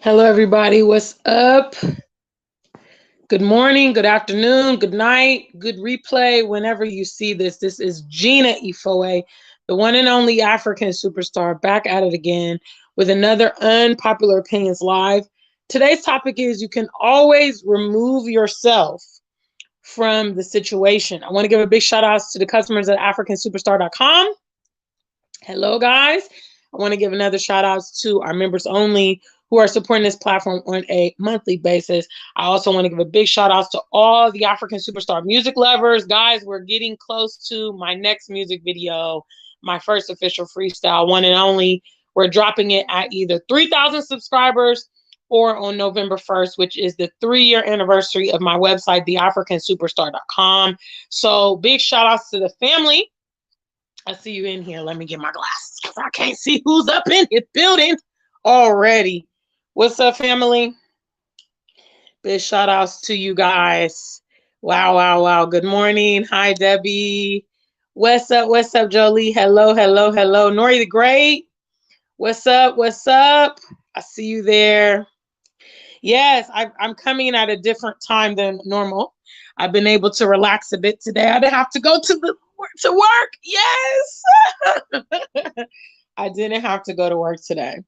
Hello, everybody. What's up? Good morning, good afternoon, good night, good replay. Whenever you see this, this is Gina Ifoe, the one and only African superstar, back at it again with another Unpopular Opinions Live. Today's topic is you can always remove yourself from the situation. I want to give a big shout out to the customers at africansuperstar.com. Hello, guys. I want to give another shout out to our members only who are supporting this platform on a monthly basis. I also want to give a big shout out to all the African Superstar music lovers. Guys, we're getting close to my next music video, my first official freestyle, one and only. We're dropping it at either 3,000 subscribers or on November 1st, which is the 3-year anniversary of my website, theafricansuperstar.com. So big shout outs to the family. I see you in here. Let me get my glasses because I can't see who's up in this building already. What's up, family? Big shout outs to you guys. Wow, wow, wow. Good morning. Hi, Debbie. What's up? What's up, Jolie? Hello, hello, hello. Nori the Great. What's up? What's up? I see you there. Yes, I'm coming in at a different time than normal. I've been able to relax a bit today. I didn't have to go to work. Yes. I didn't have to go to work today.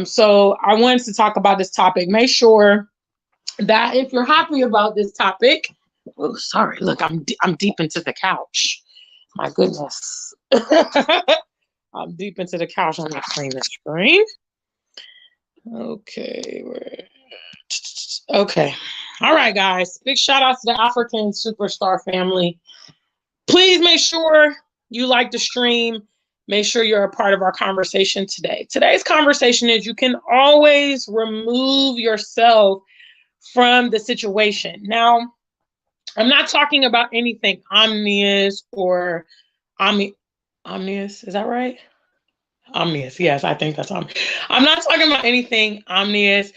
So I wanted to talk about this topic. Make sure that if you're happy about this topic, oh, sorry, look, I'm deep into the couch. My goodness. I'm deep into the couch. I'm going to clean the screen. Okay. All right, guys. Big shout out to the African Superstar family. Please make sure you like the stream. Make sure you're a part of our conversation today. Today's conversation is you can always remove yourself from the situation. Now, I'm not talking about anything omnious or omnious. Is that right? Omnious. Yes, I think that's omnious. I'm not talking about anything omnious.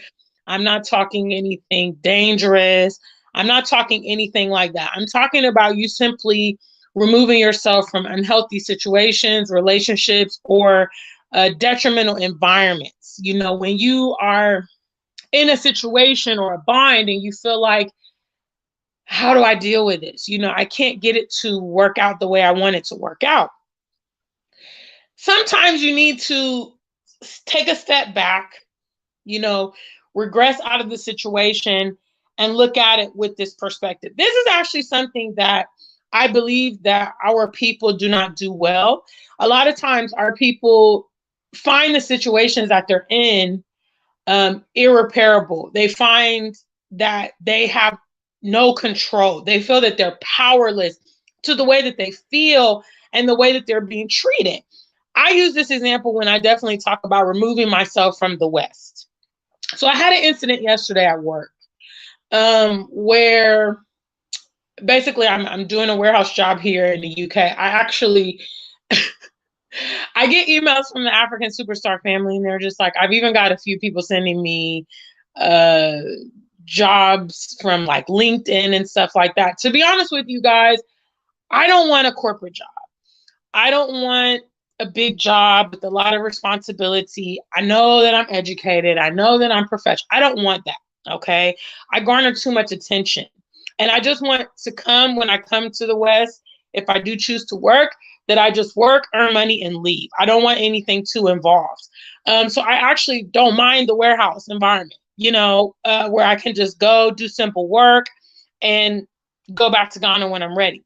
I'm not talking anything dangerous. I'm not talking anything like that. I'm talking about you simply removing yourself from unhealthy situations, relationships, or detrimental environments. You know, when you are in a situation or a bind and you feel like, how do I deal with this? You know, I can't get it to work out the way I want it to work out. Sometimes you need to take a step back, you know, regress out of the situation and look at it with this perspective. This is actually something that I believe that our people do not do well. A lot of times our people find the situations that they're in irreparable. They find that they have no control. They feel that they're powerless to the way that they feel and the way that they're being treated. I use this example when I definitely talk about removing myself from the West. So I had an incident yesterday at work where basically I'm doing a warehouse job here in the UK. I get emails from the African Superstar family, and they're just like, I've even got a few people sending me jobs from like LinkedIn and stuff like that. To be honest with you guys, I don't want a corporate job. I don't want a big job with a lot of responsibility. I know that I'm educated. I know that I'm professional. I don't want that. Okay. I garner too much attention. And I just want to come when I come to the West, if I do choose to work, that I just work, earn money, and leave. I don't want anything too involved. So I actually don't mind the warehouse environment, you know, where I can just go do simple work and go back to Ghana when I'm ready.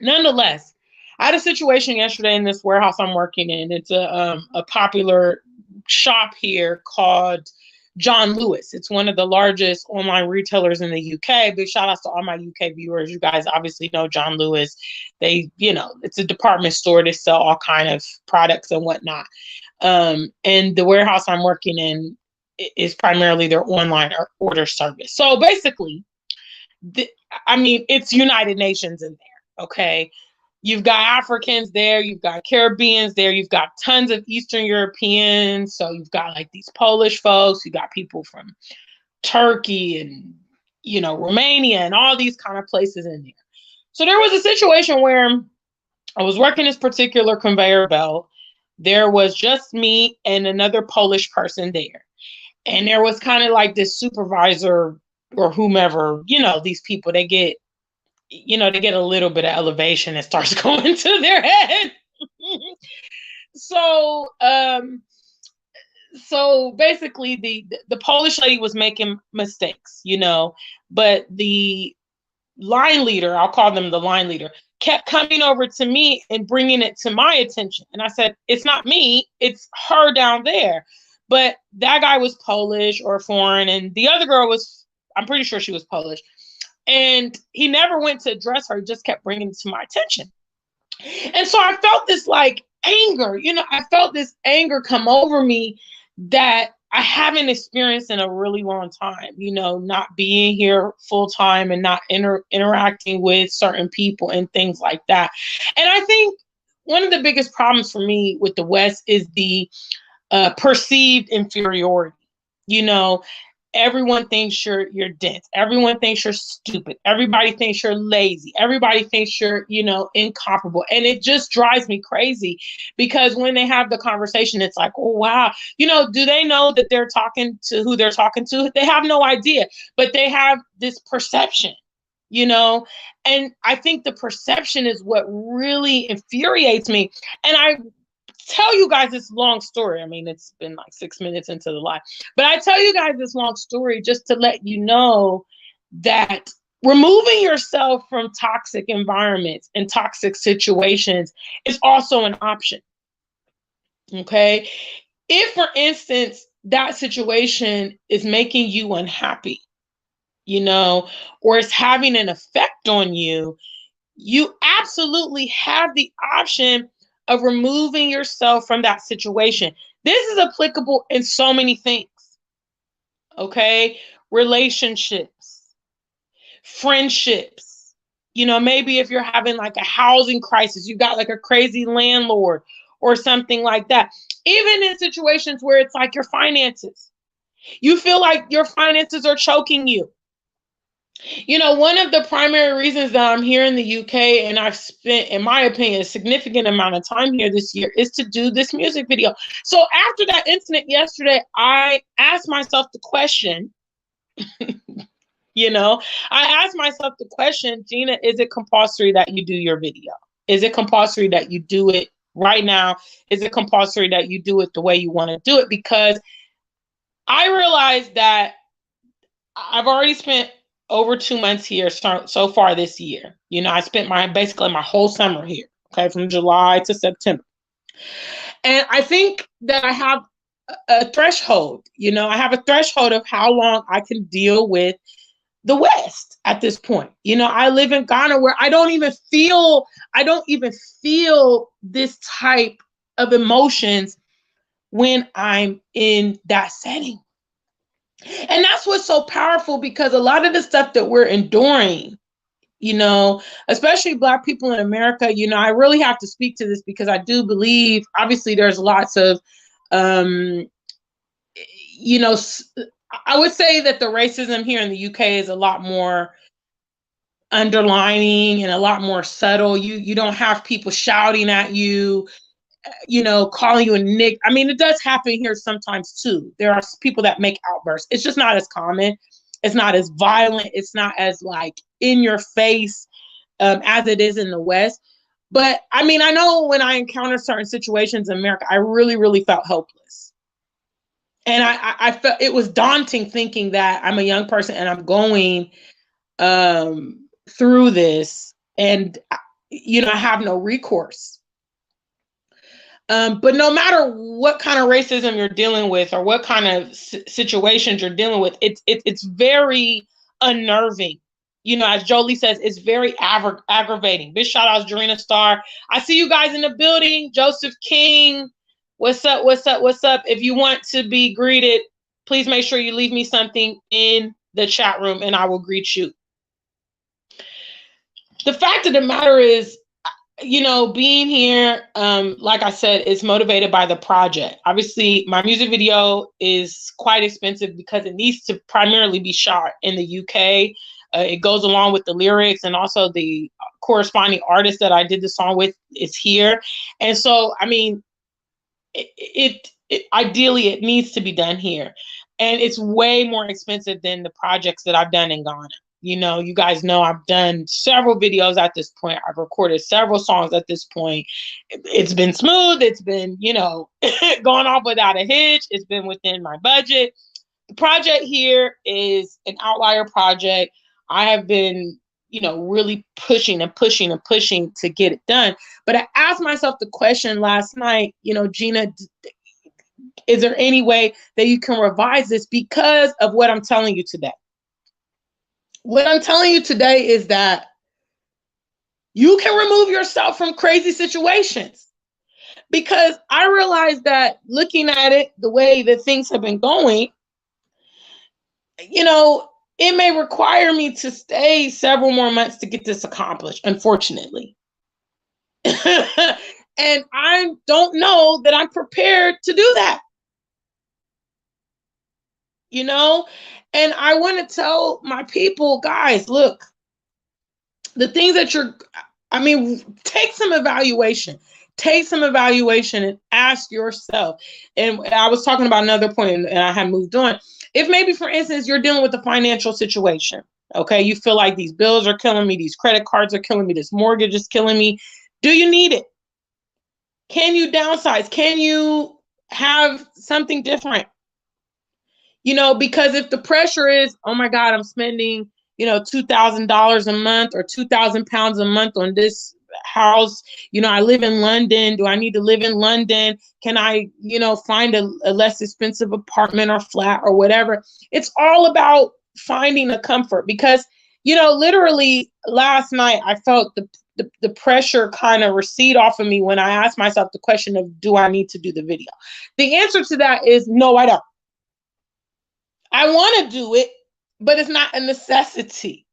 Nonetheless, I had a situation yesterday in this warehouse I'm working in. It's a popular shop here called John Lewis. It's one of the largest online retailers in the UK. Big shout outs to all my UK viewers. You guys obviously know John Lewis. They, you know, it's a department store. They sell all kind of products and whatnot. And the warehouse I'm working in is primarily their online order service. So basically, it's United Nations in there, okay? You've got Africans there, you've got Caribbeans there, you've got tons of Eastern Europeans. So you've got like these Polish folks, you got people from Turkey and, you know, Romania and all these kind of places in there. So there was a situation where I was working this particular conveyor belt. There was just me and another Polish person there. And there was kind of like this supervisor or whomever, these people, they get a little bit of elevation and starts going to their head. So, so basically the Polish lady was making mistakes, but the line leader, I'll call them the line leader, kept coming over to me and bringing it to my attention. And I said, it's not me, it's her down there. But that guy was Polish or foreign, and the other girl was, I'm pretty sure she was Polish. And he never went to address her, he just kept bringing it to my attention. And so I felt this like anger, I felt this anger come over me that I haven't experienced in a really long time, not being here full time and not interacting with certain people and things like that. And I think one of the biggest problems for me with the West is the perceived inferiority. Everyone thinks you're dense. Everyone thinks you're stupid. Everybody thinks you're lazy. Everybody thinks you're, incomparable. And it just drives me crazy because when they have the conversation, it's like, oh, wow. Do they know that they're talking to who they're talking to? They have no idea, but they have this perception, and I think the perception is what really infuriates me. And I tell you guys this long story. I mean, it's been like 6 minutes into the live, but I tell you guys this long story just to let you know that removing yourself from toxic environments and toxic situations is also an option. Okay. If, for instance, that situation is making you unhappy, or it's having an effect on you, you absolutely have the option of removing yourself from that situation. This is applicable in so many things. Okay? Relationships, friendships. Maybe if you're having like a housing crisis, you got like a crazy landlord or something like that. Even in situations where it's like your finances, you feel like your finances are choking you. One of the primary reasons that I'm here in the UK and I've spent, in my opinion, a significant amount of time here this year is to do this music video. So after that incident yesterday, I asked myself the question, I asked myself the question, Gina, is it compulsory that you do your video? Is it compulsory that you do it right now? Is it compulsory that you do it the way you want to do it? Because I realized that I've already spent over 2 months here so far this year. I spent basically my whole summer here, okay, from July to September. And I think that I have a threshold, I have a threshold of how long I can deal with the West at this point. I live in Ghana where I don't even feel this type of emotions when I'm in that setting. And that's what's so powerful, because a lot of the stuff that we're enduring, especially Black people in America, I really have to speak to this because I do believe, obviously, there's lots of, I would say that the racism here in the UK is a lot more underlining and a lot more subtle. You don't have people shouting at you, calling you a nick. I mean, it does happen here sometimes too. There are people that make outbursts. It's just not as common. It's not as violent. It's not as like in your face as it is in the West. But I mean, I know when I encounter certain situations in America, I really, really felt helpless. And I felt it was daunting thinking that I'm a young person and I'm going through this and, I have no recourse. But no matter what kind of racism you're dealing with or what kind of situations you're dealing with, it's very unnerving. As Jolie says, it's very aggravating. Big shout out to Jarena Star. I see you guys in the building. Joseph King, what's up, what's up, what's up? If you want to be greeted, please make sure you leave me something in the chat room and I will greet you. The fact of the matter is, being here, like I said, is motivated by the project. Obviously, my music video is quite expensive because it needs to primarily be shot in the UK. It goes along with the lyrics, and also the corresponding artist that I did the song with is here. And so, I mean, it ideally, it needs to be done here. And it's way more expensive than the projects that I've done in Ghana. You know, you guys know I've done several videos at this point. I've recorded several songs at this point. It's been smooth. It's been, you know, going off without a hitch. It's been within my budget. The project here is an outlier project. I have been, you know, really pushing and pushing and pushing to get it done. But I asked myself the question last night, you know, Gina, is there any way that you can revise this because of what I'm telling you today? What I'm telling you today is that you can remove yourself from crazy situations. Because I realized that looking at it the way that things have been going, you know, it may require me to stay several more months to get this accomplished, unfortunately. And I don't know that I'm prepared to do that. You know, and I want to tell my people, guys, look, the things that take some evaluation. Take some evaluation and ask yourself. And I was talking about another point and I had moved on. If maybe, for instance, you're dealing with a financial situation, okay, you feel like these bills are killing me, these credit cards are killing me, this mortgage is killing me. Do you need it? Can you downsize? Can you have something different? You know, because if the pressure is, oh my God, I'm spending, you know, $2,000 a month or 2,000 pounds a month on this house. You know, I live in London. Do I need to live in London? Can I, you know, find a less expensive apartment or flat or whatever? It's all about finding a comfort because, you know, literally last night I felt the pressure kind of recede off of me when I asked myself the question of, do I need to do the video? The answer to that is no, I don't. I want to do it, but it's not a necessity.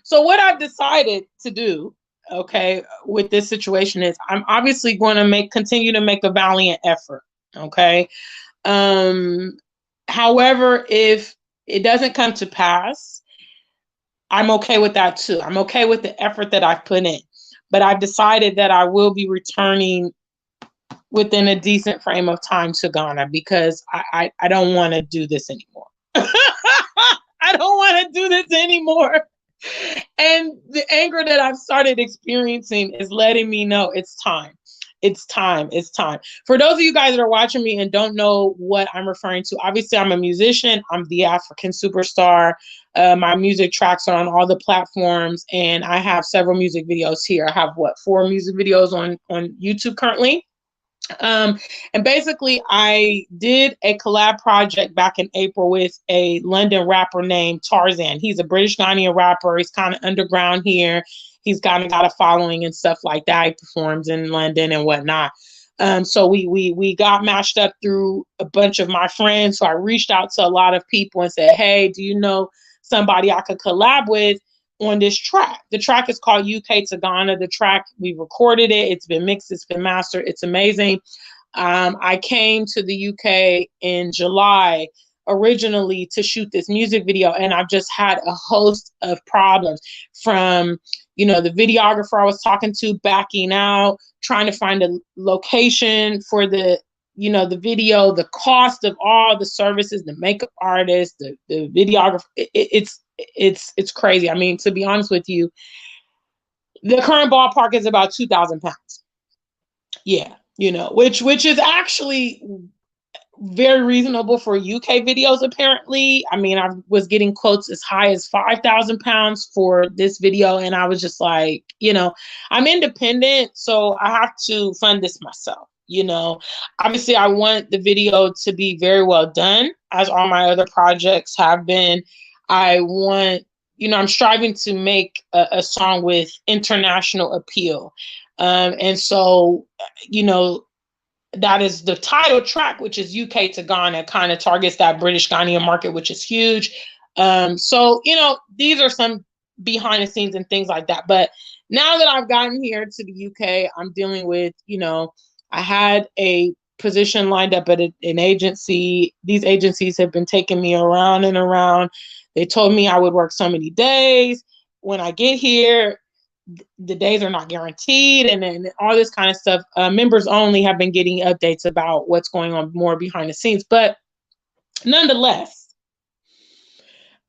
So what I've decided to do, okay, with this situation is I'm obviously going to continue to make a valiant effort. Okay. However, if it doesn't come to pass, I'm okay with that too. I'm okay with the effort that I've put in, but I've decided that I will be returning within a decent frame of time to Ghana because I don't want to do this anymore. I don't want to do this anymore. And the anger that I've started experiencing is letting me know it's time. It's time. It's time. For those of you guys that are watching me and don't know what I'm referring to, obviously I'm a musician. I'm the African superstar. My music tracks are on all the platforms, and I have several music videos here. I have 4 music videos on YouTube currently. And basically I did a collab project back in April with a London rapper named Tarzan. He's a British Ghanaian rapper. He's kind of underground here. He's kind of got a following and stuff like that. He performs in London and whatnot. So we got matched up through a bunch of my friends. So I reached out to a lot of people and said, hey, do you know somebody I could collab with on this track? The track is called UK to Ghana. The track, we recorded it. It's been mixed. It's been mastered. It's amazing. I came to the UK in July originally to shoot this music video, and I've just had a host of problems from, you know, the videographer I was talking to backing out, trying to find a location for the, you know, the video, the cost of all the services, the makeup artist, the videographer. It's crazy. I mean, to be honest with you, the current ballpark is about 2,000 pounds. Yeah, you know, which is actually very reasonable for UK videos, apparently. I mean, I was getting quotes as high as 5,000 pounds for this video. And I was just like, you know, I'm independent, so I have to fund this myself. You know, obviously I want the video to be very well done, as all my other projects have been. I want, you know, I'm striving to make a song with international appeal. And so, you know, that is the title track, which is UK to Ghana, kind of targets that British Ghanaian market, which is huge. So, you know, these are some behind the scenes and things like that. But now that I've gotten here to the UK, I'm dealing with, you know, I had a position lined up at an agency. These agencies have been taking me around and around. They told me I would work so many days. When I get here, the days are not guaranteed, and then all this kind of stuff. Members only have been getting updates about what's going on more behind the scenes. But Nonetheless,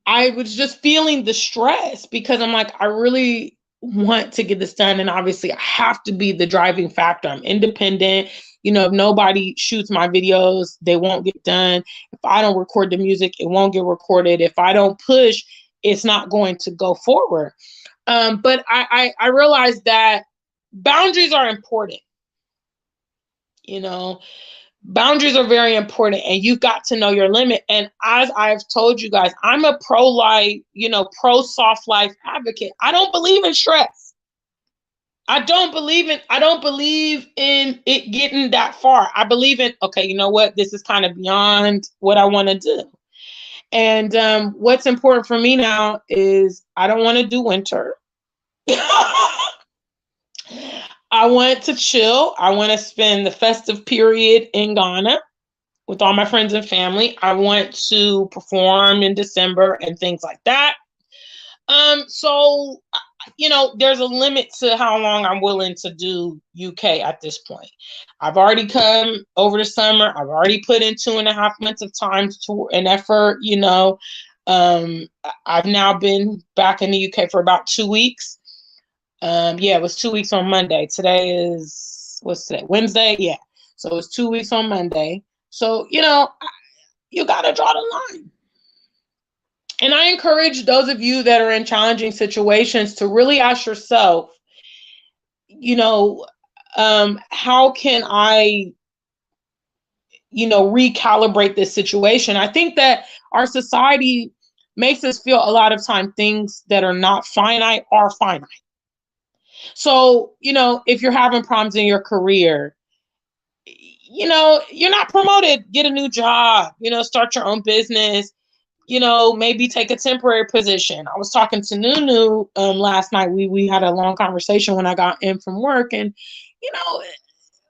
I was just feeling the stress because I'm like, I really want to get this done. And obviously, I have to be the driving factor. I'm independent. If nobody shoots my videos, they won't get done. If I don't record the music, it won't get recorded. If I don't push, it's not going to go forward. But I realized that boundaries are important. Boundaries are very important, and you've got to know your limit. And as I've told you guys, I'm a pro-life, pro-soft life advocate. I don't believe in stress. I don't believe in it getting that far. I believe in, okay, you know what? This is kind of beyond what I want to do. And what's important for me now is I don't want to do winter. I want to chill. I want to spend the festive period in Ghana with all my friends and family. I want to perform in December and things like that. So, there's a limit to how long I'm willing to do UK at this point. I've already come over the summer. I've already put in 2.5 months of time to an effort, I've now been back in the UK for about 2 weeks. It was 2 weeks on Monday. Today is, what's today? Wednesday? Yeah. So it's 2 weeks on Monday. So, you got to draw the line. And I encourage those of you that are in challenging situations to really ask yourself, how can I, recalibrate this situation? I think that our society makes us feel a lot of time things that are not finite are finite. So, if you're having problems in your career, you're not promoted, get a new job, start your own business, maybe take a temporary position. I was talking to Nunu last night. We had a long conversation when I got in from work, and,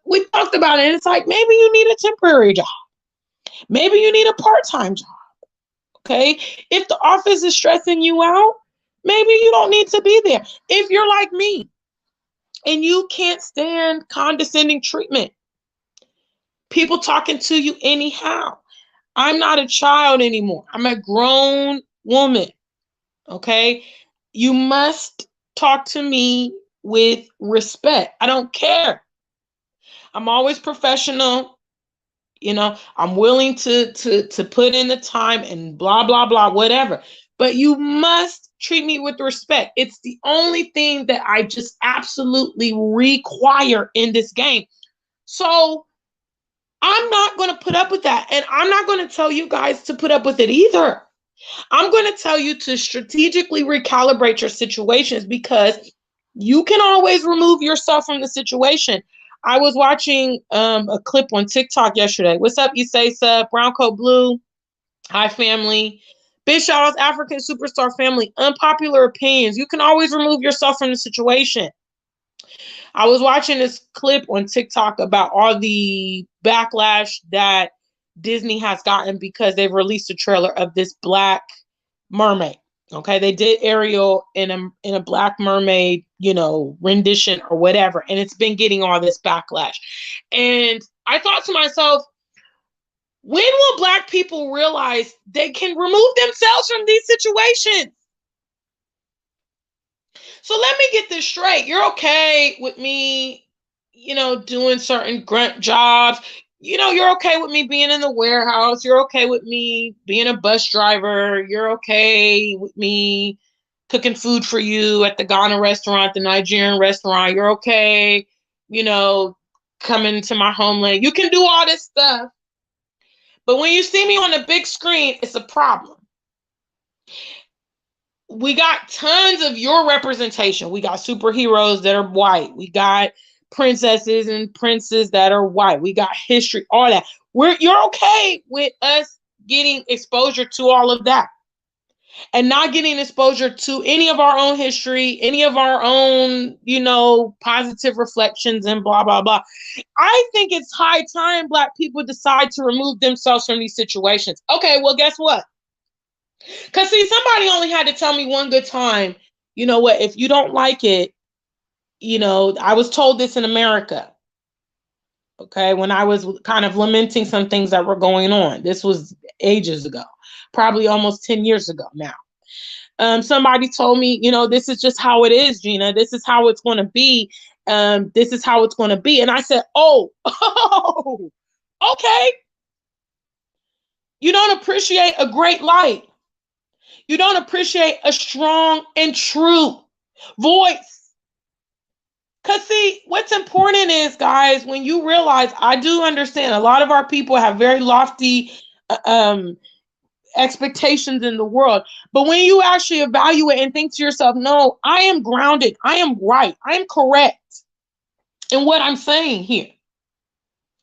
we talked about it. And it's like, maybe you need a temporary job. Maybe you need a part-time job. Okay. If the office is stressing you out, maybe you don't need to be there. If you're like me and you can't stand condescending treatment, people talking to you anyhow. I'm not a child anymore. I'm a grown woman. Okay. You must talk to me with respect. I don't care. I'm always professional. I'm willing to put in the time and blah, blah, blah, whatever. But you must treat me with respect. It's the only thing that I just absolutely require in this game. So I'm not going to put up with that. And I'm not going to tell you guys to put up with it either. I'm going to tell you to strategically recalibrate your situations, because you can always remove yourself from the situation. I was watching a clip on TikTok yesterday. What's up, you say sub? Brown Coat Blue. Hi, family. Big shout out African Superstar family. Unpopular Opinions. You can always remove yourself from the situation. I was watching this clip on TikTok about all the backlash that Disney has gotten because they've released a trailer of this Black Mermaid. Okay, they did Ariel in a Black Mermaid, rendition or whatever, and it's been getting all this backlash. And I thought to myself, when will Black people realize they can remove themselves from these situations? So let me get this straight. You're okay with me, doing certain grunt jobs. You're okay with me being in the warehouse. You're okay with me being a bus driver. You're okay with me cooking food for you at the Ghana restaurant, the Nigerian restaurant. You're okay, coming to my homeland. You can do all this stuff. But when you see me on the big screen, it's a problem. We got tons of your representation. We got superheroes that are white. We got princesses and princes that are white. We got history, all that. You're okay with us getting exposure to all of that and not getting exposure to any of our own history, any of our own, positive reflections and blah, blah, blah. I think it's high time Black people decide to remove themselves from these situations. Okay, well, guess what? Because, see, somebody only had to tell me one good time, you know what, if you don't like it, I was told this in America, okay, when I was kind of lamenting some things that were going on. This was ages ago, probably almost 10 years ago now. Somebody told me, this is just how it is, Gina. This is how it's going to be. This is how it's going to be. And I said, oh, okay. You don't appreciate a great light. You don't appreciate a strong and true voice. Because see, what's important is, guys, when you realize, I do understand a lot of our people have very lofty expectations in the world. But when you actually evaluate and think to yourself, no, I am grounded. I am right. I am correct in what I'm saying here.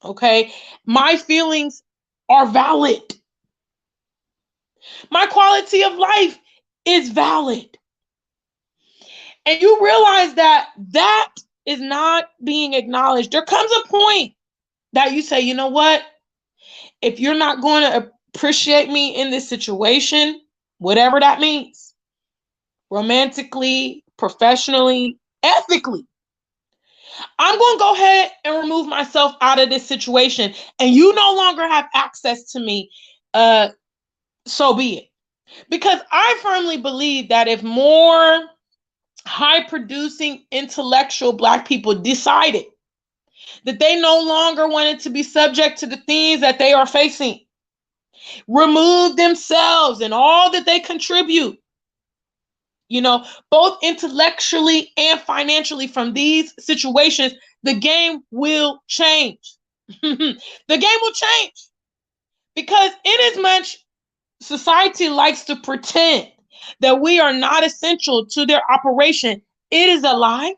Okay. My feelings are valid. My quality of life is valid. And you realize that that is not being acknowledged. There comes a point that you say, you know what? If you're not going to appreciate me in this situation, whatever that means, romantically, professionally, ethically, I'm going to go ahead and remove myself out of this situation, and you no longer have access to me. So be it. Because I firmly believe that if more high-producing intellectual Black people decided that they no longer wanted to be subject to the things that they are facing, remove themselves and all that they contribute, both intellectually and financially from these situations, the game will change. The game will change. Because inasmuch society likes to pretend that we are not essential to their operation, it is a lie.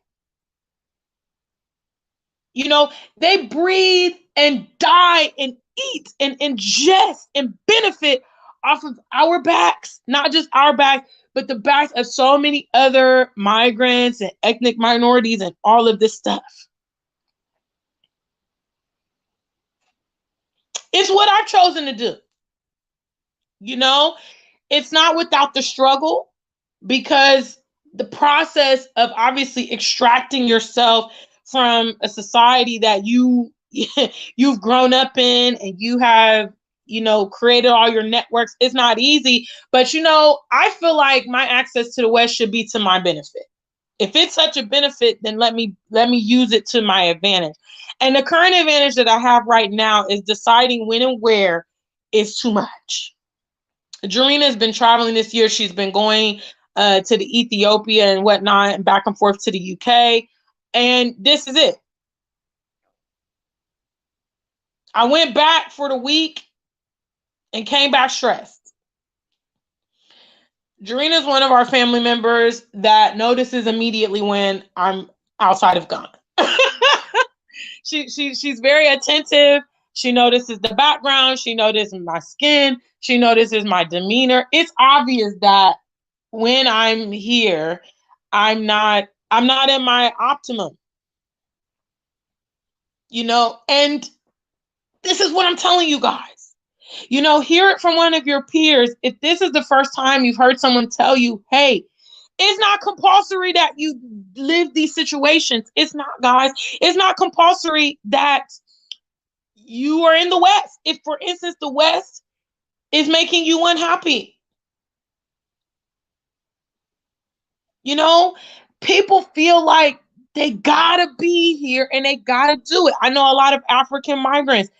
They breathe and die and eat and ingest and benefit off of our backs, not just our backs, but the backs of so many other migrants and ethnic minorities and all of this stuff. It's what I've chosen to do. It's not without the struggle, because the process of obviously extracting yourself from a society that you've grown up in and you have created all your networks, it's not easy. But I feel like my access to the West should be to my benefit. If it's such a benefit, then let me use it to my advantage. And the current advantage that I have right now is deciding when and where is too much. Jarena has been traveling this year. She's been going to the Ethiopia and whatnot, and back and forth to the UK. And this is it. I went back for the week and came back stressed. Jarena is one of our family members that notices immediately when I'm outside of Ghana. She's very attentive. She notices the background. She notices my skin. She notices my demeanor. It's obvious that when I'm here, I'm not in my optimum. And this is what I'm telling you guys. Hear it from one of your peers. If this is the first time you've heard someone tell you, hey, it's not compulsory that you live these situations. It's not, guys. It's not compulsory that you are in the West. If, for instance, the West is making you unhappy. People feel like they gotta be here and they gotta do it. I know a lot of African migrants,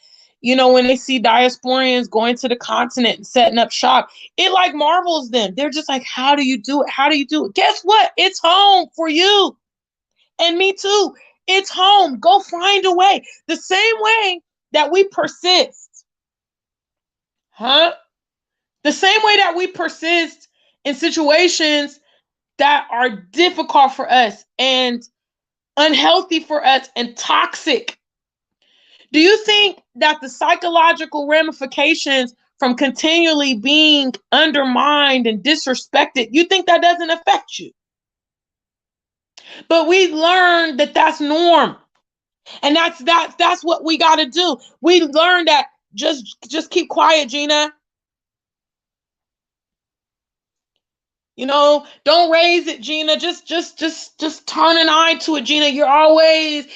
when they see diasporians going to the continent and setting up shop, it like marvels them. They're just like, how do you do it? How do you do it? Guess what? It's home for you. And me too. It's home. Go find a way. The same way that we persist. The same way that we persist in situations that are difficult for us and unhealthy for us and toxic. Do you think that the psychological ramifications from continually being undermined and disrespected, you think that doesn't affect you? But we learned that that's norm. And that's what we got to do. We learned that just keep quiet, Gina. Don't raise it, Gina. Just turn an eye to it, Gina. You're always,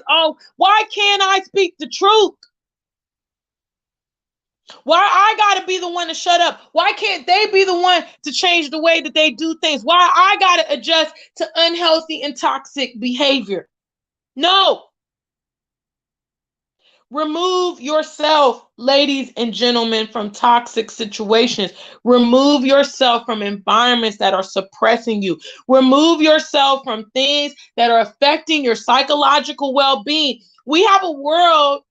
oh, why can't I speak the truth? Why I gotta be the one to shut up? Why can't they be the one to change the way that they do things? Why I gotta adjust to unhealthy and toxic behavior? No. Remove yourself, ladies and gentlemen, from toxic situations. Remove yourself from environments that are suppressing you. Remove yourself from things that are affecting your psychological well-being. We have a world,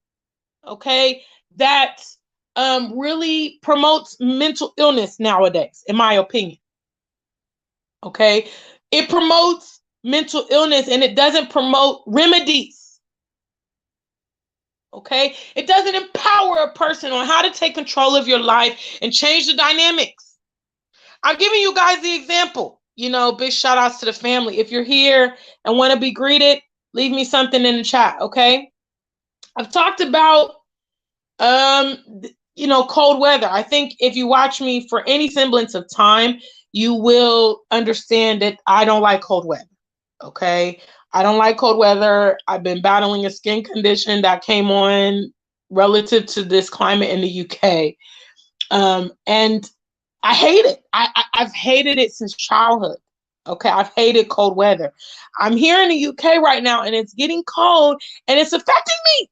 okay, that really promotes mental illness nowadays, in my opinion. Okay, it promotes mental illness and it doesn't promote remedies. Okay, it doesn't empower a person on how to take control of your life and change the dynamics. I'm giving you guys the example. You know, big shout outs to the family. If you're here and want to be greeted, leave me something in the chat. Okay, I've talked about cold weather. I think if you watch me for any semblance of time, you will understand that I don't like cold weather. Okay, I don't like cold weather. I've been battling a skin condition that came on relative to this climate in the UK. And I hate it. I've hated it since childhood. Okay, I've hated cold weather. I'm here in the UK right now and it's getting cold and it's affecting me.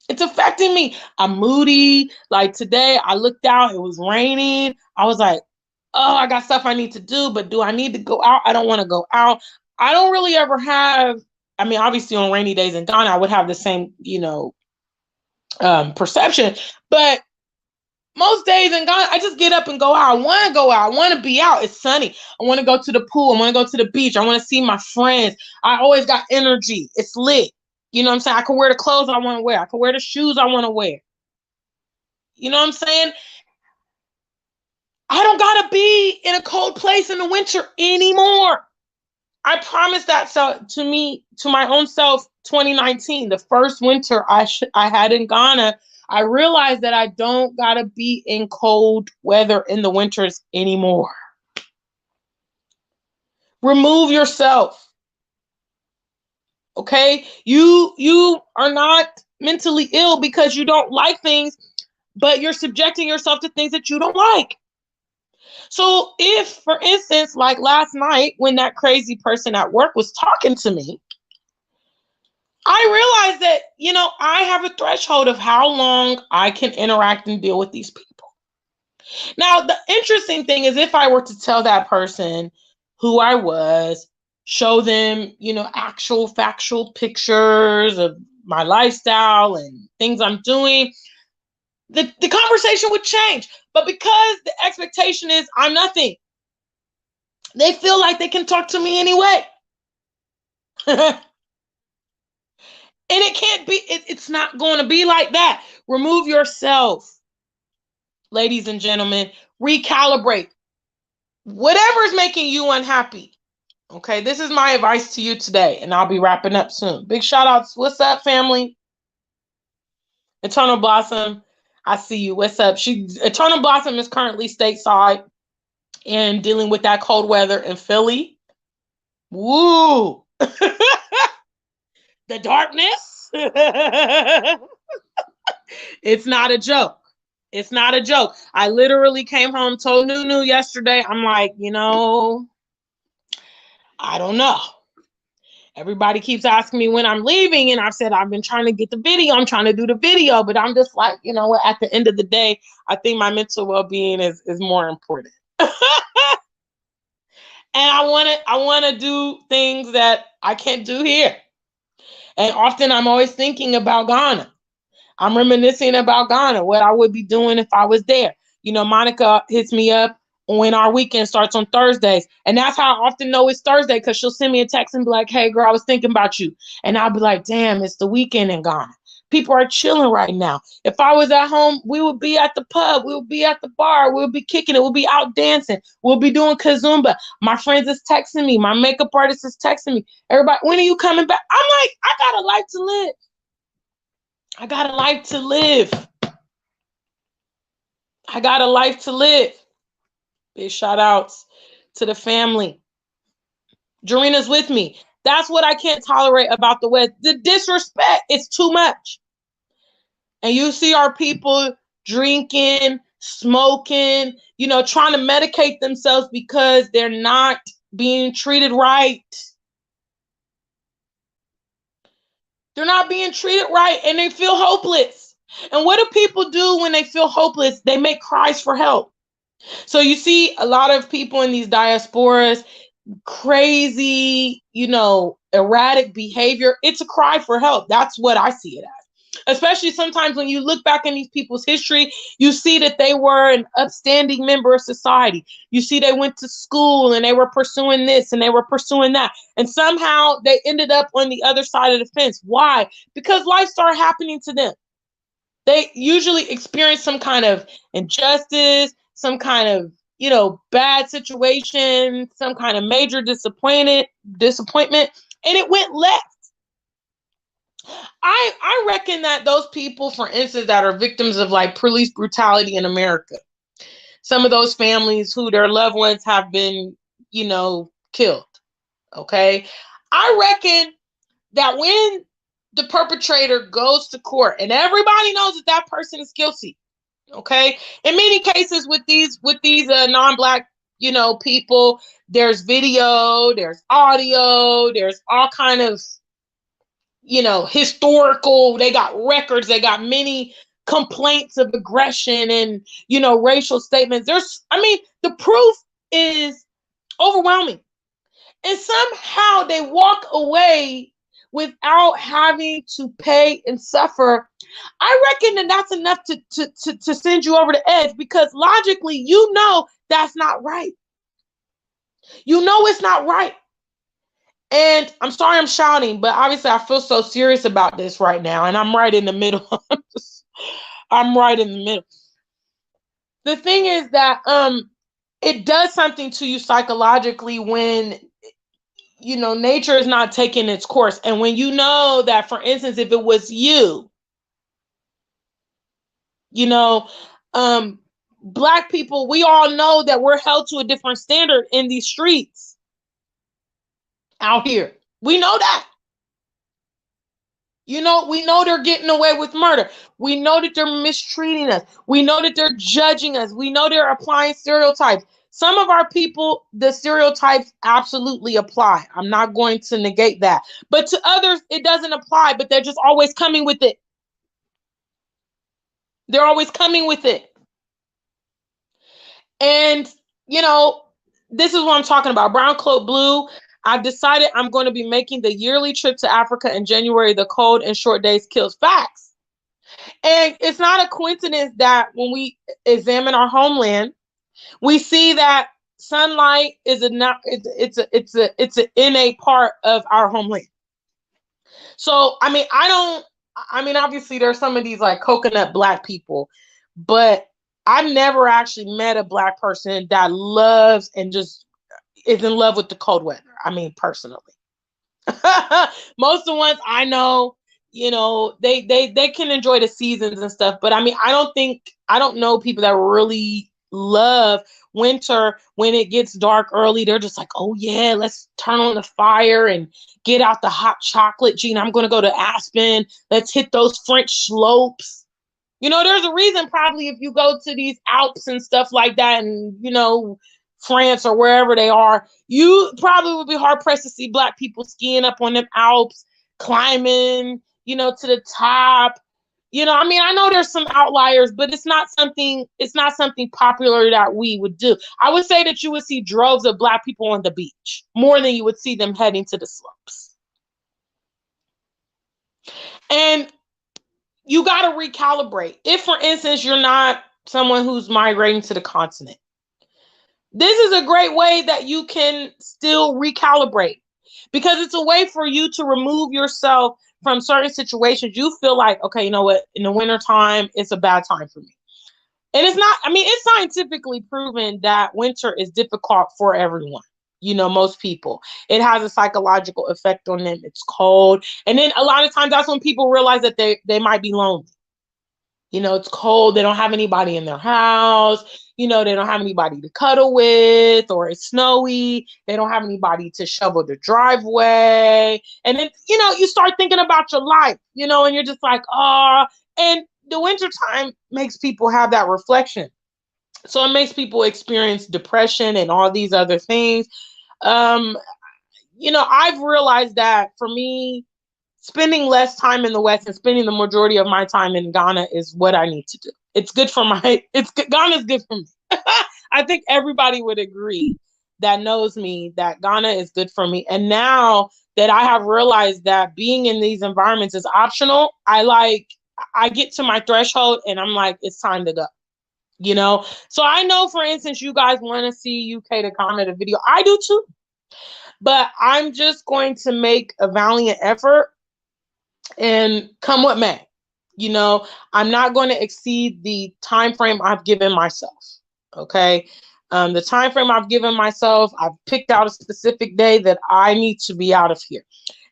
It's affecting me. I'm moody. Like today, I looked out, it was raining. I was like, oh, I got stuff I need to do, but do I need to go out? I don't want to go out. I don't really ever have, I mean, obviously on rainy days in Ghana, I would have the same, perception. But most days in Ghana, I just get up and go out. I want to go out. I want to be out. It's sunny. I want to go to the pool. I want to go to the beach. I want to see my friends. I always got energy. It's lit. You know what I'm saying? I can wear the clothes I want to wear. I can wear the shoes I want to wear. You know what I'm saying? I don't got to be in a cold place in the winter anymore. I promised that to my own self, 2019, the first winter I had in Ghana. I realized that I don't gotta be in cold weather in the winters anymore. Remove yourself. Okay? You are not mentally ill because you don't like things, but you're subjecting yourself to things that you don't like. So if, for instance, like last night when that crazy person at work was talking to me, I realized that, I have a threshold of how long I can interact and deal with these people. Now, the interesting thing is if I were to tell that person who I was, show them, actual factual pictures of my lifestyle and things I'm doing, the conversation would change. But because the expectation is I'm nothing, they feel like they can talk to me anyway. And it can't be, it's not going to be like that. Remove yourself, ladies and gentlemen. Recalibrate. Whatever is making you unhappy. Okay, this is my advice to you today, and I'll be wrapping up soon. Big shout outs. What's up, family? Eternal Blossom, I see you. What's up? Eternal Blossom is currently stateside and dealing with that cold weather in Philly. Woo! The darkness. It's not a joke. It's not a joke. I literally came home, told Nunu yesterday, I'm like, I don't know. Everybody keeps asking me when I'm leaving, and I've said I've been trying to get the video. I'm trying to do the video, but I'm just like, at the end of the day, I think my mental well-being is more important. And I want to do things that I can't do here. And often I'm always thinking about Ghana. I'm reminiscing about Ghana, what I would be doing if I was there. Monica hits me up when our weekend starts on Thursdays. And that's how I often know it's Thursday, because she'll send me a text and be like, hey, girl, I was thinking about you. And I'll be like, damn, it's the weekend in Ghana. People are chilling right now. If I was at home, we would be at the pub. We would be at the bar. We'll be kicking it. We'll be out dancing. We'll be doing kazumba. My friends is texting me. My makeup artist is texting me. Everybody, when are you coming back? I'm like, I got a life to live. I got a life to live. I got a life to live. Big shout outs to the family. Jarina's with me. That's what I can't tolerate about the West. The disrespect is too much. And you see our people drinking, smoking, trying to medicate themselves because they're not being treated right. They're not being treated right and they feel hopeless. And what do people do when they feel hopeless? They make cries for help. So you see a lot of people in these diasporas, crazy, erratic behavior. It's a cry for help. That's what I see it as. Especially sometimes when you look back in these people's history, you see that they were an upstanding member of society. You see they went to school and they were pursuing this and they were pursuing that. And somehow they ended up on the other side of the fence. Why? Because life started happening to them. They usually experience some kind of injustice, some kind of, bad situation, some kind of major disappointment, and it went left. I reckon that those people, for instance, that are victims of like police brutality in America, some of those families who their loved ones have been, killed. Okay. I reckon that when the perpetrator goes to court and everybody knows that that person is guilty. Okay. In many cases with these non-Black, people, there's video, there's audio, there's all kind of, historical, they got records, they got many complaints of aggression and, racial statements. The proof is overwhelming. And somehow they walk away without having to pay and suffer. I reckon that that's enough to send you over the edge, because logically, that's not right. It's not right. And I'm sorry I'm shouting, but obviously I feel so serious about this right now. And I'm right in the middle. I'm right in the middle. The thing is that it does something to you psychologically when, nature is not taking its course. And when you know that, for instance, if it was you, Black people, we all know that we're held to a different standard in these streets out here. We know that. We know they're getting away with murder. We know that they're mistreating us. We know that they're judging us. We know they're applying stereotypes. Some of our people, the stereotypes absolutely apply. I'm not going to negate that. But to others, it doesn't apply, but they're just always coming with it. They're always coming with it. And, this is what I'm talking about. Brown Cloak Blue. I've decided I'm going to be making the yearly trip to Africa in January. The cold and short days kills. Facts. And it's not a coincidence that when we examine our homeland, we see that sunlight is it's an innate part of our homeland. So, obviously there's some of these like coconut Black people, but I've never actually met a Black person that loves and just is in love with the cold weather. Personally. Most of the ones I know, they can enjoy the seasons and stuff, but I don't know people that really love winter. When it gets dark early, they're just like, oh yeah, let's turn on the fire and get out the hot chocolate. Gina, I'm going to go to Aspen. Let's hit those French slopes. There's a reason probably if you go to these Alps and stuff like that and, France or wherever they are, you probably would be hard pressed to see Black people skiing up on them Alps, climbing, to the top. I know there's some outliers, but it's not something popular that we would do. I would say that you would see droves of Black people on the beach more than you would see them heading to the slopes. And you got to recalibrate. If, for instance, you're not someone who's migrating to the continent, this is a great way that you can still recalibrate, because it's a way for you to remove yourself from certain situations. You feel like, okay, you know what? In the wintertime, it's a bad time for me. And it's not, it's scientifically proven that winter is difficult for everyone. Most people, it has a psychological effect on them. It's cold. And then a lot of times that's when people realize that they might be lonely. It's cold. They don't have anybody in their house. They don't have anybody to cuddle with, or it's snowy. They don't have anybody to shovel the driveway. And then, you start thinking about your life, and you're just like, oh, and the winter time makes people have that reflection. So it makes people experience depression and all these other things. Um, I've realized that for me, spending less time in the West and spending the majority of my time in Ghana is what I need to do. It's good for Ghana's good for me. I think everybody would agree that knows me that Ghana is good for me. And now that I have realized that being in these environments is optional, I get to my threshold and I'm like, it's time to go. So I know, for instance, you guys want to see UK to comment a video. I do too, but I'm just going to make a valiant effort and come what may. I'm not going to exceed the time frame I've given myself. Okay. The time frame I've given myself, I've picked out a specific day that I need to be out of here,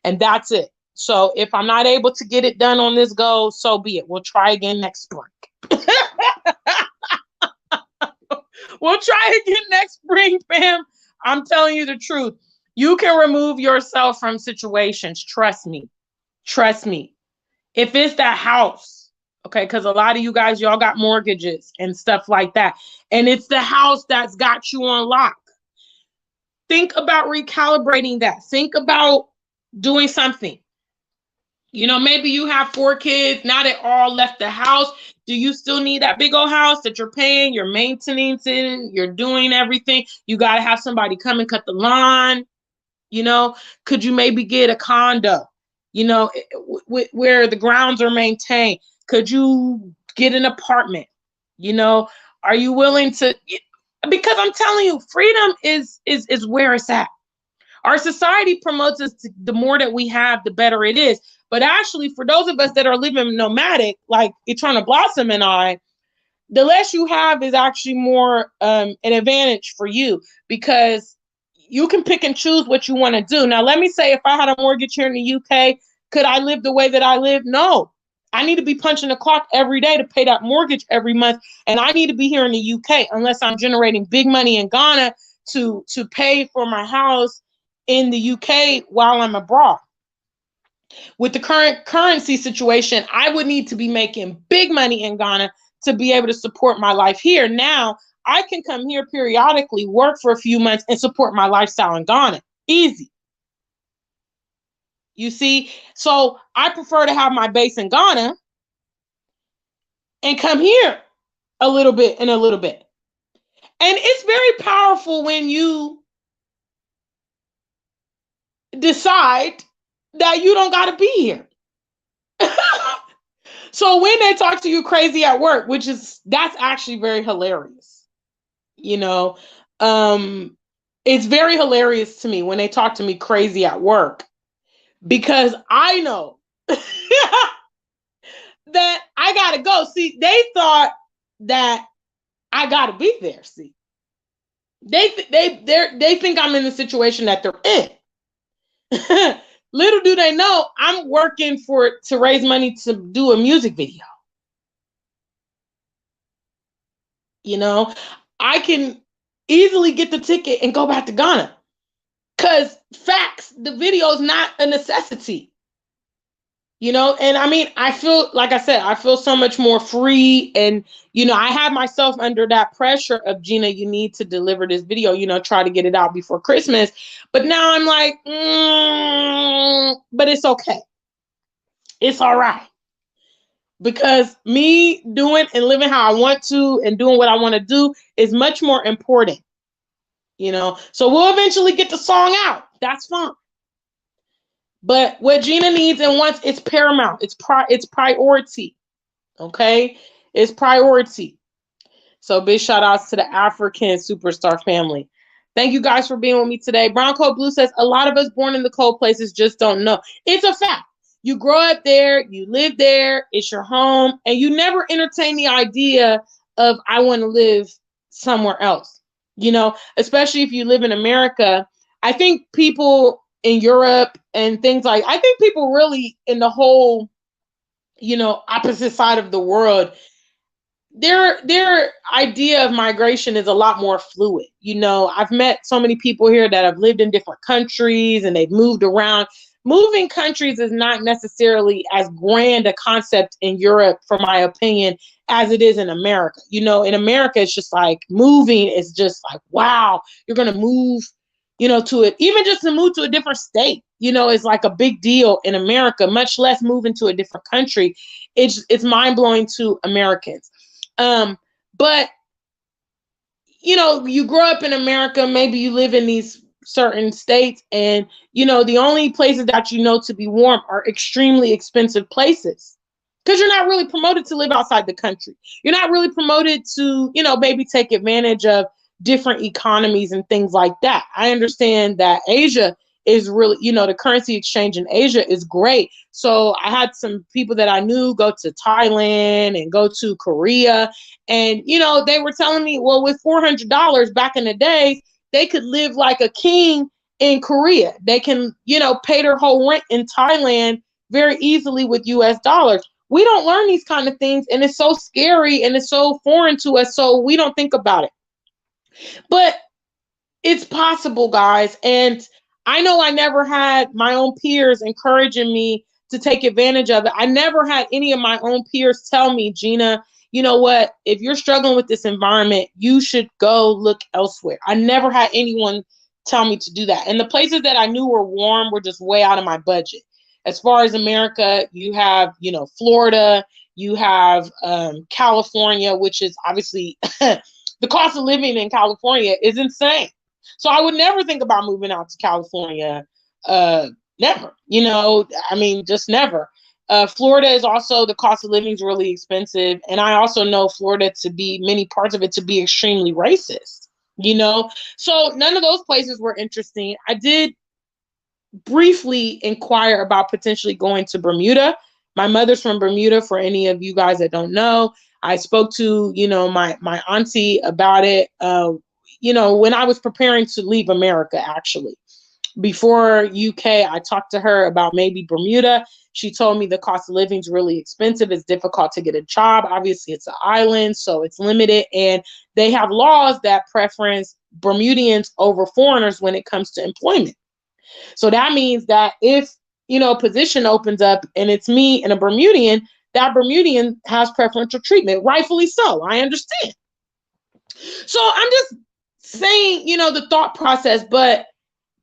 and that's it. So if I'm not able to get it done on this go, so be it. We'll try again next spring. We'll try again next spring, fam. I'm telling you the truth. You can remove yourself from situations. Trust me. Trust me. If it's that house, okay, because a lot of you guys, y'all got mortgages and stuff like that, and it's the house that's got you on lock. Think about recalibrating that. Think about doing something. Maybe you have 4 kids. Now they all left the house. Do you still need that big old house that you're paying, you're maintaining, you're doing everything? You got to have somebody come and cut the lawn. Could you maybe get a condo, where the grounds are maintained? Could you get an apartment? Are you willing to? Because I'm telling you, freedom is where it's at. Our society promotes us to, the more that we have, the better it is. But actually, for those of us that are living nomadic, like Eternal Blossom and I, the less you have is actually more an advantage for you, because you can pick and choose what you want to do. Now, let me say, if I had a mortgage here in the UK, could I live the way that I live? No. I need to be punching the clock every day to pay that mortgage every month. And I need to be here in the UK unless I'm generating big money in Ghana to pay for my house in the UK while I'm abroad. With the current currency situation, I would need to be making big money in Ghana to be able to support my life here. Now, I can come here periodically, work for a few months, and support my lifestyle in Ghana. Easy. You see? So I prefer to have my base in Ghana and come here a little bit and a little bit. And it's very powerful when you decide that you don't got to be here. So when they talk to you crazy at work, that's actually very hilarious. It's very hilarious to me when they talk to me crazy at work, because I know that I gotta go. See, they thought that I gotta be there. See, they think I'm in the situation that they're in. Little do they know, I'm working to raise money to do a music video. I can easily get the ticket and go back to Ghana, because facts, the video is not a necessity. And I mean, I feel, like I said, I feel so much more free. And, I have myself under that pressure of, Gina, you need to deliver this video, try to get it out before Christmas. But now I'm like, but it's okay. It's all right. Because me doing and living how I want to and doing what I want to do is much more important. So we'll eventually get the song out. That's fine. But what Gina needs and wants, it's paramount. It's priority. Okay? It's priority. So big shout outs to the African superstar family. Thank you guys for being with me today. Brown Coat Blue says, a lot of us born in the cold places just don't know. It's a fact. You grow up there, you live there, it's your home, and you never entertain the idea of, I want to live somewhere else. Especially if you live in America. I think people in Europe and things I think people really in the whole, opposite side of the world, their idea of migration is a lot more fluid. I've met so many people here that have lived in different countries and they've moved around. moving countries is not necessarily as grand a concept in Europe, for my opinion, as it is in America. In America, it's just like moving is just like, wow, you're going to move, to it. Even just to move to a different state, is like a big deal in America, much less moving to a different country. It's mind blowing to Americans. But you grow up in America, maybe you live in these certain states, and the only places that to be warm are extremely expensive places, because you're not really promoted to live outside the country. You're not really promoted to maybe take advantage of different economies and things like that. I understand that Asia is really, the currency exchange in Asia is great. So I had some people that I knew go to Thailand and go to Korea, and they were telling me, well, with $400 back in the day, they could live like a king in Korea. They can, pay their whole rent in Thailand very easily with US dollars. We don't learn these kind of things, and it's so scary and it's so foreign to us, so we don't think about it. But it's possible, guys. And I know I never had my own peers encouraging me to take advantage of it. I never had any of my own peers tell me, Gina, you know what, if you're struggling with this environment, you should go look elsewhere. I never had anyone tell me to do that. And the places that I knew were warm were just way out of my budget. As far as America, you have, Florida, you have California, which is obviously the cost of living in California is insane. So I would never think about moving out to California. Never, just never. Florida is also, the cost of living is really expensive. And I also know Florida to be, many parts of it to be extremely racist, So none of those places were interesting. I did briefly inquire about potentially going to Bermuda. My mother's from Bermuda, for any of you guys that don't know. I spoke to, my auntie about it, when I was preparing to leave America, actually. Before UK, I talked to her about maybe Bermuda. She told me the cost of living is really expensive. It's difficult to get a job. Obviously, it's an island, so it's limited. And they have laws that preference Bermudians over foreigners when it comes to employment. So that means that if, a position opens up and it's me and a Bermudian, that Bermudian has preferential treatment, rightfully so. I understand. So I'm just saying, the thought process, but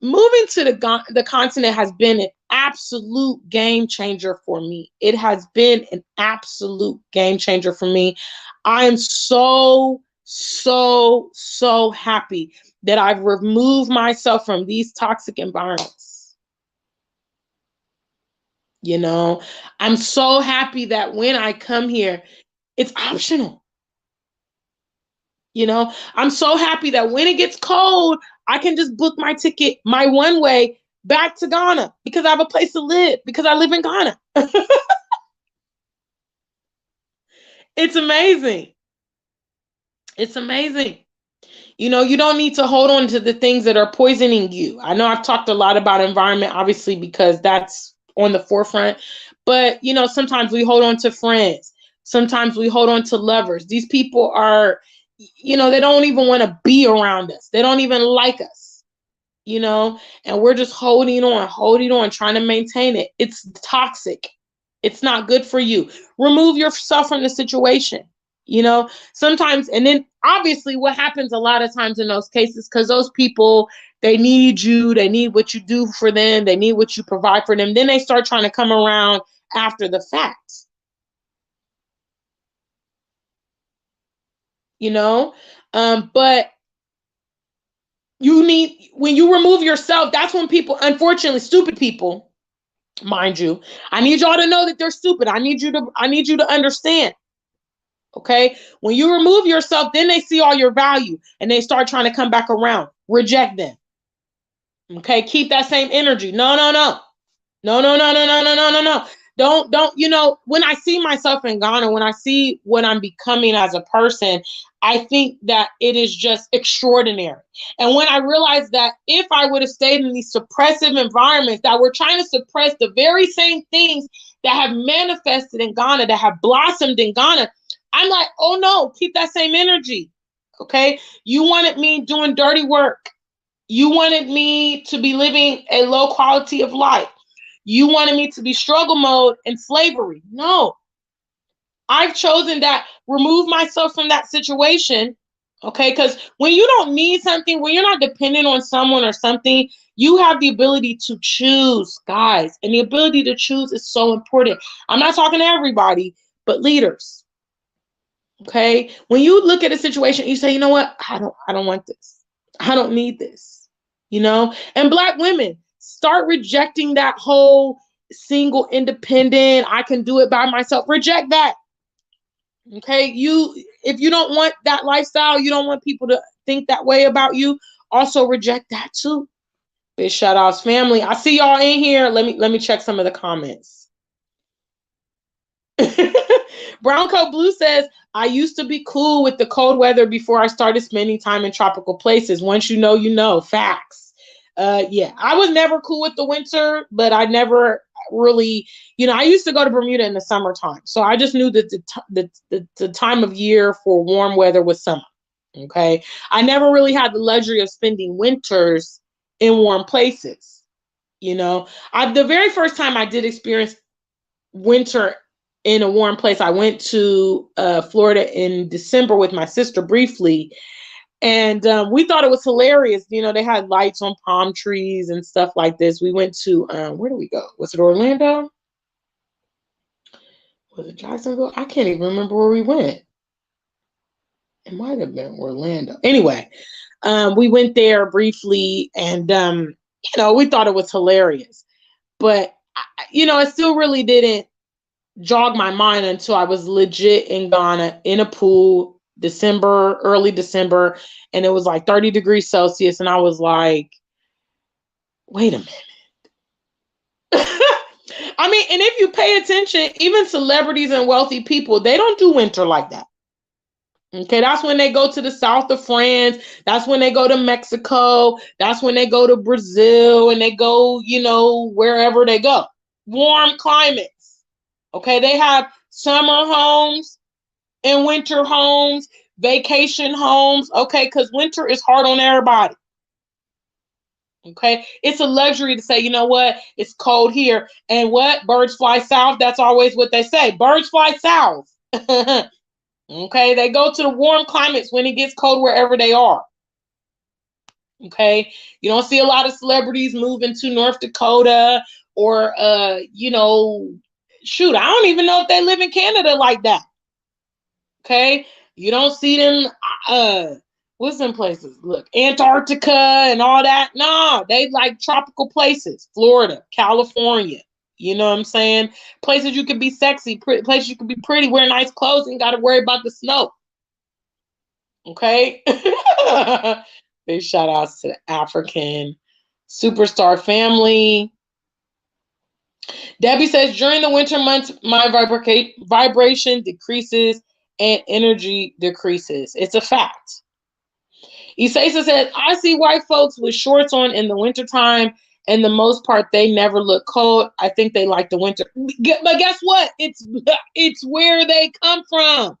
moving to the continent has been an absolute game changer for me. It has been an absolute game changer for me. I am so, so, so happy that I've removed myself from these toxic environments. I'm so happy that when I come here, it's optional. I'm so happy that when it gets cold, I can just book my ticket, my one way back to Ghana, because I have a place to live, because I live in Ghana. It's amazing. It's amazing. You don't need to hold on to the things that are poisoning you. I know I've talked a lot about environment, obviously, because that's on the forefront. But, sometimes we hold on to friends. Sometimes we hold on to lovers. These people are, they don't even want to be around us. They don't even like us, and we're just holding on, trying to maintain it. It's toxic. It's not good for you. Remove yourself from the situation, sometimes. And then obviously what happens a lot of times in those cases, because those people, they need you, they need what you do for them, they need what you provide for them. Then they start trying to come around after the fact. But when you remove yourself, that's when people, unfortunately, stupid people, mind you, I need y'all to know that they're stupid. I need you to understand. Okay. When you remove yourself, then they see all your value and they start trying to come back around. Reject them. Okay. Keep that same energy. No. Don't, when I see myself in Ghana, when I see what I'm becoming as a person, I think that it is just extraordinary. And when I realized that if I would have stayed in these suppressive environments that were trying to suppress the very same things that have manifested in Ghana, that have blossomed in Ghana, I'm like, oh no, keep that same energy. Okay. You wanted me doing dirty work. You wanted me to be living a low quality of life. You wanted me to be struggle mode and slavery. No, I've chosen that, remove myself from that situation. Okay, because when you don't need something, when you're not dependent on someone or something, you have the ability to choose, guys. And the ability to choose is so important. I'm not talking to everybody, but leaders. Okay. When you look at a situation, you say, you know what? I don't want this. I don't need this. You know? And Black women, start rejecting that whole single independent, I can do it by myself. Reject that. Okay, if you don't want that lifestyle, you don't want people to think that way about you, also reject that too. Big shout outs, family. I see y'all in here. Let me check some of the comments. Brown Coat Blue says, I used to be cool with the cold weather before I started spending time in tropical places. Once you know, you know. Facts. Yeah, I was never cool with the winter, but I never really, I used to go to Bermuda in the summertime. So I just knew that the time of year for warm weather was summer. Okay. I never really had the luxury of spending winters in warm places. The very first time I did experience winter in a warm place, I went to Florida in December with my sister briefly. And we thought it was hilarious. They had lights on palm trees and stuff like this. We went to, where did we go? Was it Orlando? Was it Jacksonville? I can't even remember where we went. It might have been Orlando. Anyway, we went there briefly and, we thought it was hilarious. But, it still really didn't jog my mind until I was legit in Ghana in a pool, early December, and it was like 30 degrees Celsius. And I was like, wait a minute. I mean, and if you pay attention, even celebrities and wealthy people, they don't do winter like that. Okay, that's when they go to the south of France. That's when they go to Mexico. That's when they go to Brazil and they go, wherever they go. Warm climates. Okay, they have summer homes and winter homes, vacation homes. Okay, because winter is hard on everybody. Okay, it's a luxury to say, you know what, it's cold here. And what? Birds fly south. That's always what they say. Birds fly south. Okay, they go to the warm climates when it gets cold wherever they are. Okay, you don't see a lot of celebrities moving to North Dakota or, shoot, I don't even know if they live in Canada like that. Okay, you don't see them. What's some places? Look, Antarctica and all that. No, they like tropical places. Florida, California. You know what I'm saying? Places you can be sexy, places you can be pretty, wear nice clothes, and got to worry about the snow. Okay? Big shout outs to the African superstar family. Debbie says, during the winter months, my vibration decreases and energy decreases. It's a fact. Isasa said, I see white folks with shorts on in the wintertime, and the most part, they never look cold. I think they like the winter. But guess what? It's where they come from.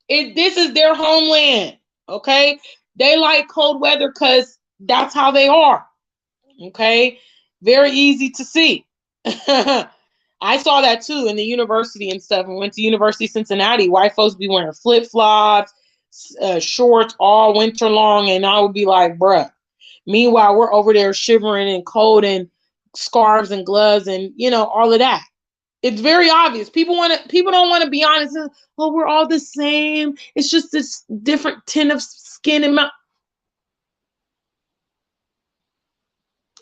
This is their homeland. Okay? They like cold weather because that's how they are. Okay? Very easy to see. I saw that too in the university and stuff. I went to University of Cincinnati. White folks be wearing flip-flops, shorts all winter long, and I would be like, bruh. Meanwhile, we're over there shivering and cold and scarves and gloves and all of that. It's very obvious. People don't want to be honest. Oh, we're all the same. It's just this different tint of skin and mouth.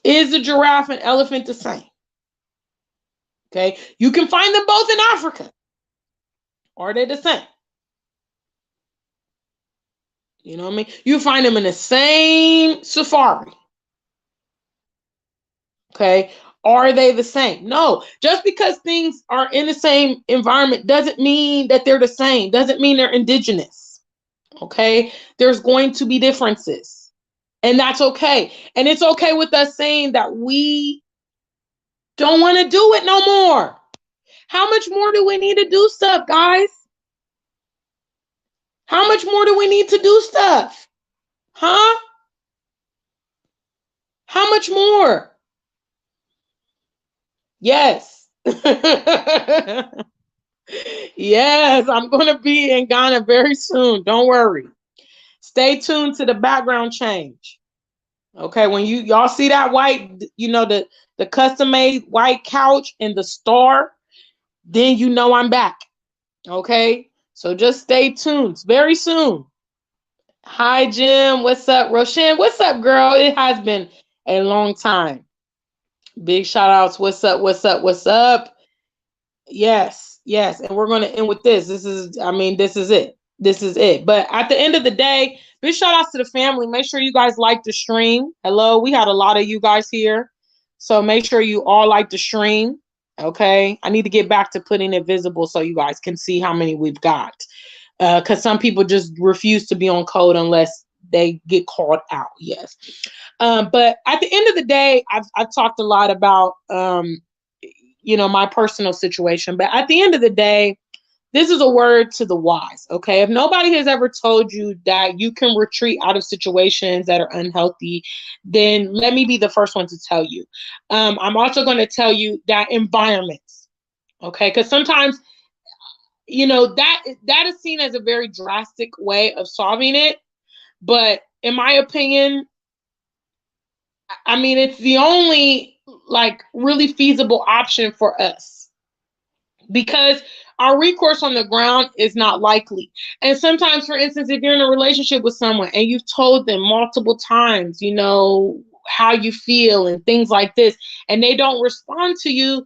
Is a giraffe and elephant the same? Okay, you can find them both in Africa. Are they the same? You know what I mean? You find them in the same safari. Okay. Are they the same? No. Just because things are in the same environment doesn't mean that they're the same. Doesn't mean they're indigenous. Okay. There's going to be differences. And that's okay. And it's okay with us saying that we don't want to do it no more. How much more do we need to do stuff, guys? How much more do we need to do stuff? Huh? How much more? Yes. Yes, I'm going to be in Ghana very soon. Don't worry. Stay tuned to the background change. Okay, when y'all see that white, the custom made white couch and the star, then you know I'm back. Okay, so just stay tuned. Very soon. Hi, Jim. What's up, Roshan? What's up, girl? It has been a long time. Big shout outs. What's up? What's up? What's up? Yes, yes. And we're going to end with this. This is it. This is it. But at the end of the day, big shout outs to the family. Make sure you guys like the stream. Hello, we had a lot of you guys here. So make sure you all like the stream. Okay. I need to get back to putting it visible so you guys can see how many we've got. Because some people just refuse to be on code unless they get called out. Yes. But at the end of the day, I've talked a lot about my personal situation. But at the end of the day, this is a word to the wise, okay? If nobody has ever told you that you can retreat out of situations that are unhealthy, then let me be the first one to tell you. I'm also going to tell you that environments, okay? Because sometimes, that is seen as a very drastic way of solving it. But in my opinion, it's the only really feasible option for us, because our recourse on the ground is not likely. And sometimes, for instance, if you're in a relationship with someone and you've told them multiple times, how you feel and things like this, and they don't respond to you,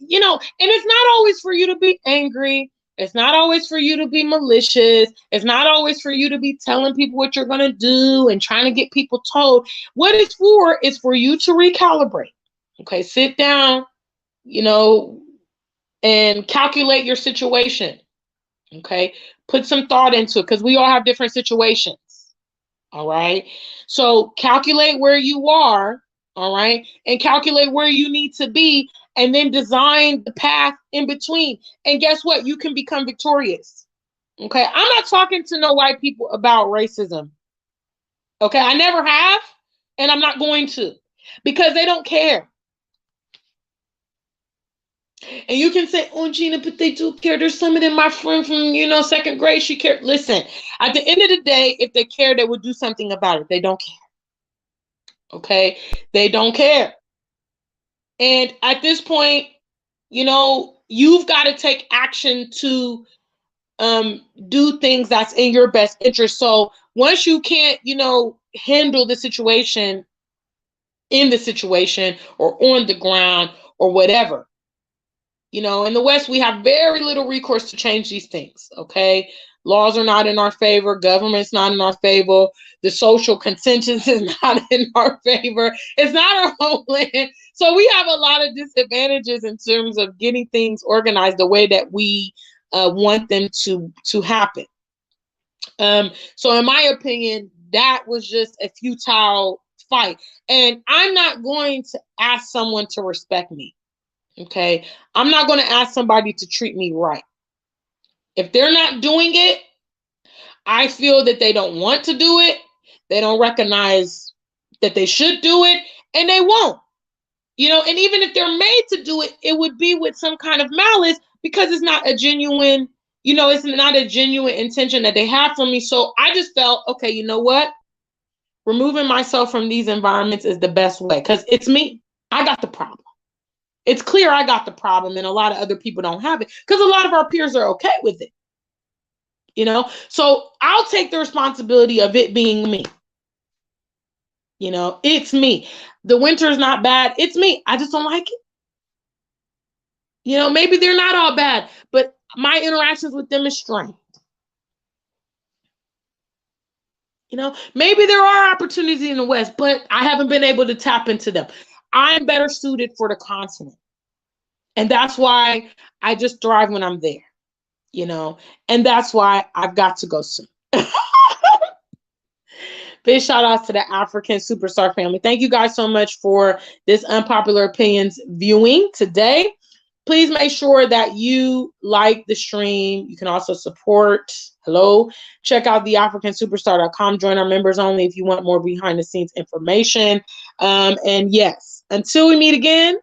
and it's not always for you to be angry. It's not always for you to be malicious. It's not always for you to be telling people what you're going to do and trying to get people told. What it's for is for you to recalibrate. Okay, sit down, and calculate your situation. Okay, put some thought into it, because we all have different situations. All right, so calculate where you are. All right, and calculate where you need to be, and then design the path in between. And guess what? You can become victorious. Okay, I'm not talking to no white people about racism. Okay, I never have, and I'm not going to, because they don't care. And you can say, oh, Gina, but they do care. There's some of them, my friend from, second grade, she cared. Listen, at the end of the day, if they care, they would do something about it. They don't care. Okay? They don't care. And at this point, you've got to take action to do things that's in your best interest. So once you can't, handle the situation, in the situation or on the ground or whatever, in the West, we have very little recourse to change these things, okay? Laws are not in our favor. Government's not in our favor. The social consensus is not in our favor. It's not our homeland. So we have a lot of disadvantages in terms of getting things organized the way that we want them to happen. So in my opinion, that was just a futile fight. And I'm not going to ask someone to respect me. Okay, I'm not going to ask somebody to treat me right. If they're not doing it, I feel that they don't want to do it. They don't recognize that they should do it, and they won't. And even if they're made to do it, it would be with some kind of malice, because it's not a genuine, it's not a genuine intention that they have for me. So I just felt, okay, you know what? Removing myself from these environments is the best way, because it's me. I got the problem. It's clear I got the problem, and a lot of other people don't have it, because a lot of our peers are okay with it. So I'll take the responsibility of it being me. It's me. The winter is not bad. It's me. I just don't like it. Maybe they're not all bad, but my interactions with them is strained. Maybe there are opportunities in the West, but I haven't been able to tap into them. I'm better suited for the continent. And that's why I just thrive when I'm there, and that's why I've got to go soon. Big shout outs to the African Superstar family. Thank you guys so much for this Unpopular Opinions viewing today. Please make sure that you like the stream. You can also support. Hello. Check out theafricansuperstar.com. Join our members only if you want more behind the scenes information. And yes, until we meet again,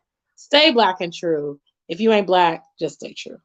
Stay black and true. If you ain't black, just stay true.